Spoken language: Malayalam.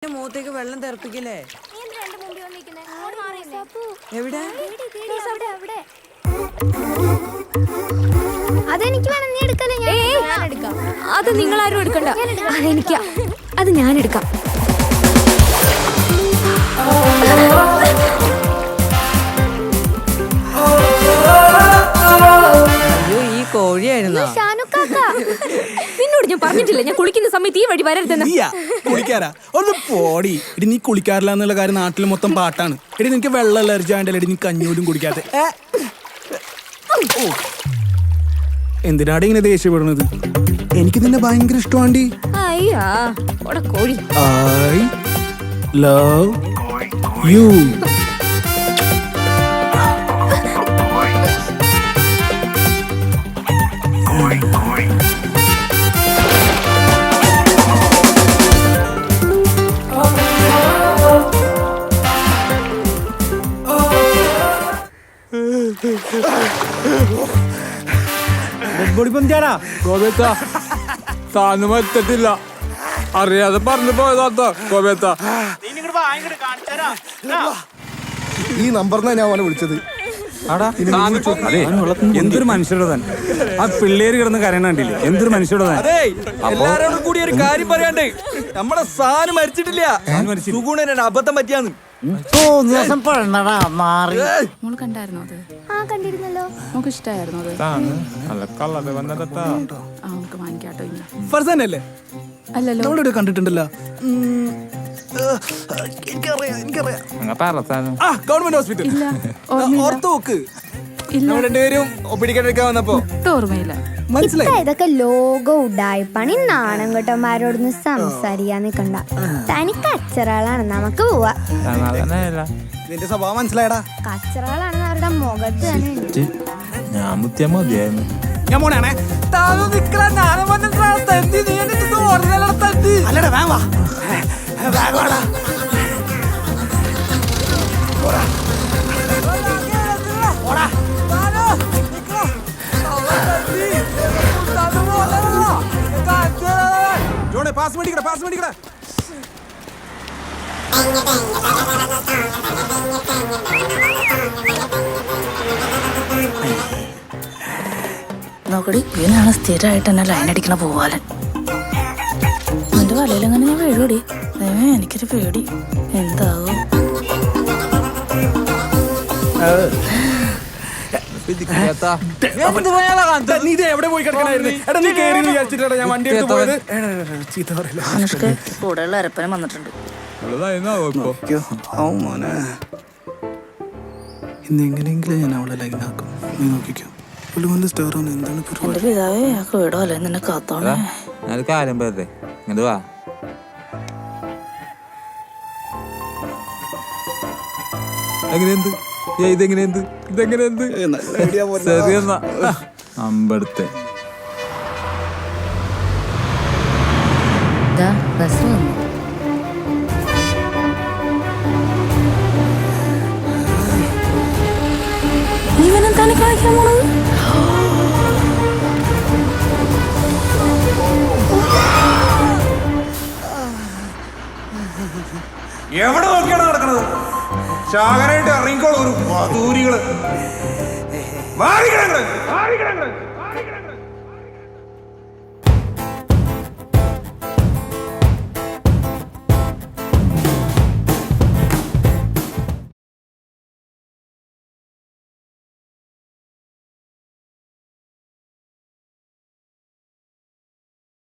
മൂത്തേക്ക് വെള്ളം തെറിപ്പിക്കില്ലേ? എവിടെ? അതെനിക്ക് വേണം, നീ എടുക്കല്ലേ? ഞാൻ എടുക്കാം. അത് നിങ്ങളാരും എടുക്കണ്ട, അതെനിക്കാ. അത് ഞാൻ എടുക്കാം. അയ്യോ, ഈ കോഴിയായിരുന്നോ? നിന്നോട് ഞാൻ പറഞ്ഞിട്ടില്ല ഞാൻ കുളിക്കുന്ന സമയത്ത് ഈ വഴി വരരുതെന്ന്. കുളിക്കാരാ ഒന്ന് പോടി. ഇടി നീ കുളിക്കാറില്ല എന്നുള്ള കാര്യം നാട്ടിൽ മൊത്തം പാട്ടാണ്. എടി നിനക്ക് വെള്ളം അലർജി ആണ്ടല്ലേ നീ കഞ്ഞൂലും കുടിക്കാതെ. എന്തിനാടി ഇങ്ങനെ ദേഷ്യപ്പെടുന്നത്? എനിക്ക് നിന്നെ ഭയങ്കര ഇഷ്ടമാണ്ടി. അയ്യാ കോഴി. I love you. താന്നുമത്തില്ല അറിയാതെ പറഞ്ഞു പോയതാത്ത ഗോപേത്ത. ഈ നമ്പറിനാ ഞാൻ അവനെ വിളിച്ചത്. എന്തൊരു മനുഷ്യരുടെ തന്നെ ആ പിള്ളേര് കിടന്ന് കരയണ്ടില്ലേ? എന്തൊരു എല്ലാരോടും കൂടി ഒരു കാര്യം പറയാണ്ട് നമ്മളെ സാധനം മരിച്ചിട്ടില്ല. അബദ്ധം പറ്റിയാന്ന് മോള് കണ്ടായിരുന്നോ അത്? കണ്ടിരുന്നല്ലോ. നമുക്ക് ഇഷ്ടമായിരുന്നു അത്. നമുക്ക് വാങ്ങിക്കാട്ടോ. ഫർസാനല്ലേ? അല്ലല്ലോ, നമ്മളിവിടെ കണ്ടിട്ടുണ്ടല്ലോ. ഗവൺമെന്റ് ഹോസ്പിറ്റൽ ഓർത്ത് നോക്ക്. രണ്ടുപേരും ഒപ്പിടിക്കാൻ വന്നപ്പോ ഓർമ്മയില്ല. മനസ്സിലായി. ഇതൊക്കെ ലോക ഉഡായിപ്പാണ്. ഈ നാണം കെട്ടന്മാരോടൊന്ന് സംസാരിക്കാൻ നിക്കണ്ട. തനിക്ക് കച്ചറകളാണ്, നമുക്ക് പോവാ. നിന്റെ സ്വഭാവം മനസ്സിലായടാ. കച്ചറകളാണെന്ന് അവരുടെ മുഖത്ത് തന്നെ ഉണ്ട്. ഞാൻ മുത്തിയാ മതിയായിരുന്നു. ഞാൻ പോണേ. അല്ലടാ വാ വാ. Pass മേടിക്കട pass മേടിക്കട. നോക്കടി, ഇവനാണ് സ്ഥിരമായിട്ട് എന്നെ ലൈൻ അടിക്കണ പോവാലൻ. എന്റെ വലയിൽ അങ്ങനെ ഞാൻ വീഴൂടി. എനിക്കൊരു പേടി എന്താവും. നീ ഇത് എവിടെ പോയി കിടക്കണായിരുന്നു? എടാ നീ കേറി വിചാരിച്ചിട്ടാ ഞാൻ വണ്ടി എടുത്ത് പോയത്. ചീത്ത പറയല്ലോ. കൂടെയുള്ള അരപ്പനം വന്നിട്ടുണ്ട്. ഇന്നെങ്ങനെയെങ്കിലും ഞാൻ അവളെ ലൈനാക്കും. നീ നോക്കിക്കോ. സ്റ്റാർ ആണ്. എന്താണ് എന്റെ പിതാവേ, ആ കേടോ അല്ലേ നിന്നെ കാത്തോണേ. കാര്യം പറയട്ടെ, ഇങ്ങോട്ട് വാ. എങ്ങനെയുണ്ട് ഇതെങ്ങനെയുണ്ട് ഇതെങ്ങനെയുണ്ട്? ശരിയെന്നാ അമ്പടുത്തെ ബസ് വന്നു. ഇവനെന്താണ് കാണിക്കാൻ പോണത്? എവിടെ നോക്കിയാണ് നടക്കണത്? ശാഖരായിട്ട് ഇറങ്ങിക്കോളൂ ഒരു ദൂരികള്. മാറിക്കിടങ്ങള്